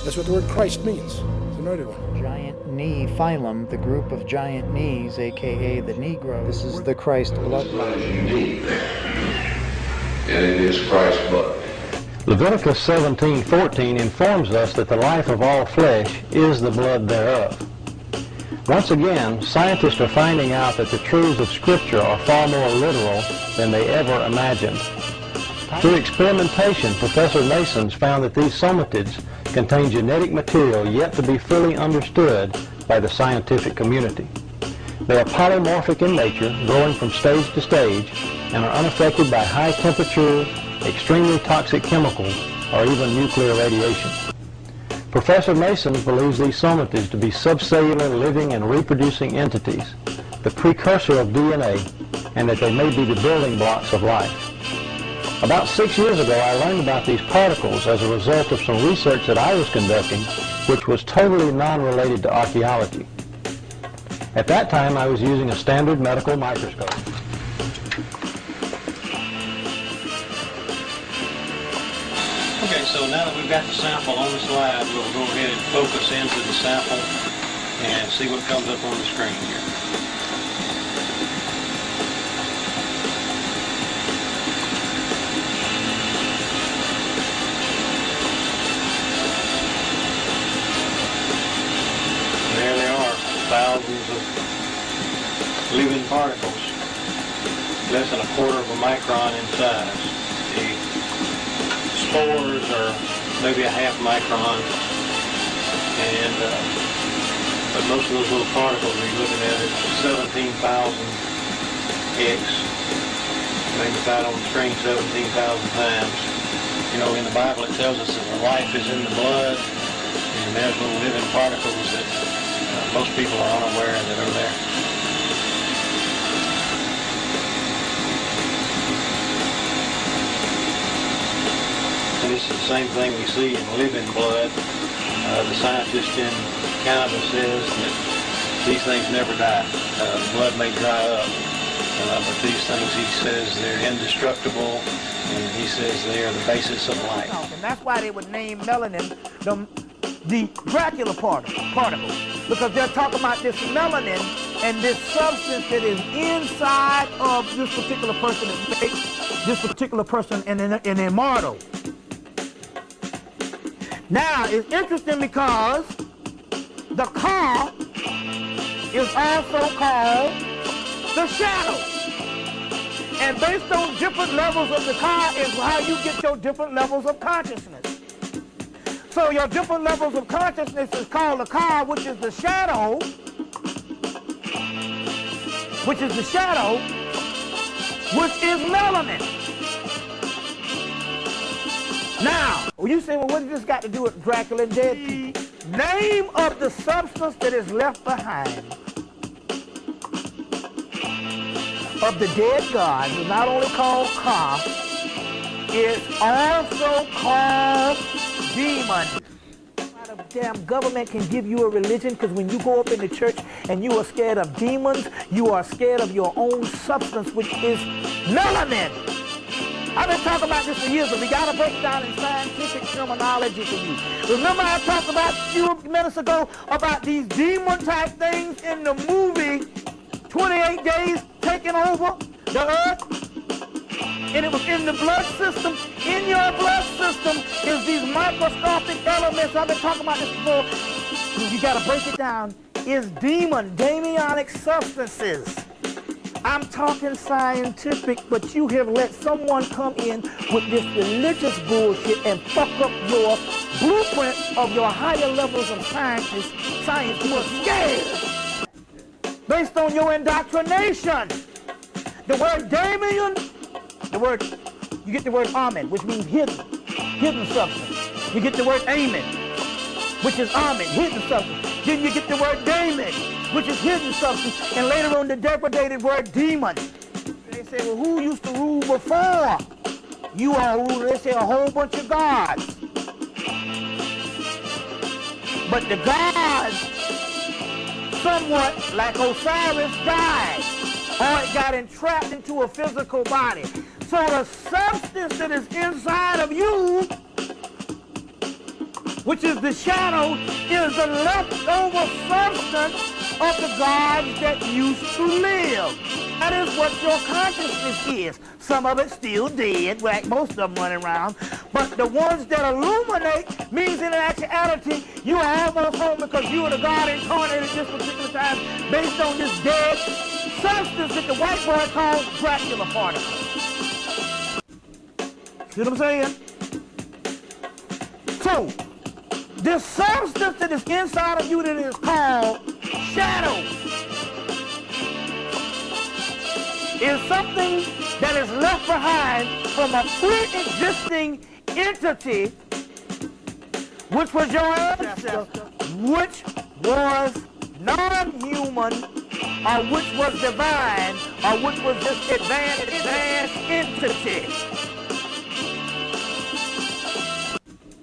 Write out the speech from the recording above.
That's what the word Christ means. It's anointed one. Giant knee phylum, the group of giant knees, aka the Negroes. This is the Christ bloodline. Indeed, and it is Christ's blood. Leviticus 17:14 informs us that the life of all flesh is the blood thereof. Once again, scientists are finding out that the truths of Scripture are far more literal than they ever imagined. Through experimentation, Professor Masons found that these somatids contain genetic material yet to be fully understood by the scientific community. They are polymorphic in nature, growing from stage to stage, and are unaffected by high temperatures, extremely toxic chemicals, or even nuclear radiation. Professor Mason believes these somatids to be subcellular living and reproducing entities, the precursor of DNA, and that they may be the building blocks of life. About 6 years ago, I learned about these particles as a result of some research that I was conducting, which was totally non-related to archaeology. At that time, I was using a standard medical microscope. Okay, so now that we've got the sample on the slide, we'll go ahead and focus into the sample and see what comes up on the screen here. There they are, thousands of living particles, less than a quarter of a micron in size. The spores are maybe a half micron, and but most of those little particles you're looking at is 17,000 X, magnified on the screen 17,000 times. You know, in the Bible it tells us that the life is in the blood, and there's little living particles that most people are unaware that are there. This is the same thing we see in living blood. The scientist in Canada says that these things never die. Blood may dry up, but these things, he says, they're indestructible, and he says they are the basis of life. And that's why they would name melanin the Dracula particle, because they're talking about this melanin and this substance that is inside of this particular person that makes this particular person an immortal. Now, it's interesting because the car is also called the shadow. And based on different levels of the car is how you get your different levels of consciousness. So your different levels of consciousness is called the car, which is the shadow, which is melanin. Now, you say, well, what does this got to do with Dracula and dead people? Name of the substance that is left behind of the dead gods is not only called Ka, it's also called demon. The damn government can give you a religion, because when you go up in the church and you are scared of demons, you are scared of your own substance, which is melanin. I've been talking about this for years, but we got to break it down in scientific terminology for you. Remember I talked about a few minutes ago about these demon-type things in the movie 28 Days Taking Over the Earth? And it was in the blood system. In your blood system is these microscopic elements. I've been talking about this before. You got to break it down. Is demonic substances. I'm talking scientific, but you have let someone come in with this religious bullshit and fuck up your blueprints of your higher levels of science. You are scared. Based on your indoctrination. The word Damien, you get the word Amen, which means hidden substance. You get the word Amen, which is Amen, hidden substance. Then you get the word Damon, which is hidden substance, and later on the deprecated word demon. They say, well, who used to rule before? You all rule, they say, a whole bunch of gods. But the gods, somewhat like Osiris, died, or it got entrapped into a physical body. So the substance that is inside of you which is the shadow, is the leftover substance of the gods that used to live. That is what your consciousness is. Some of it still dead, like most of them running around, but the ones that illuminate means in actuality you are almost home because you are the God incarnated at this particular time based on this dead substance that the white boy calls Dracula particles. See what I'm saying? So, this substance that is inside of you that is called shadow is something that is left behind from a pre-existing entity which was your ancestor, which was non-human, or which was divine, or which was this advanced entity.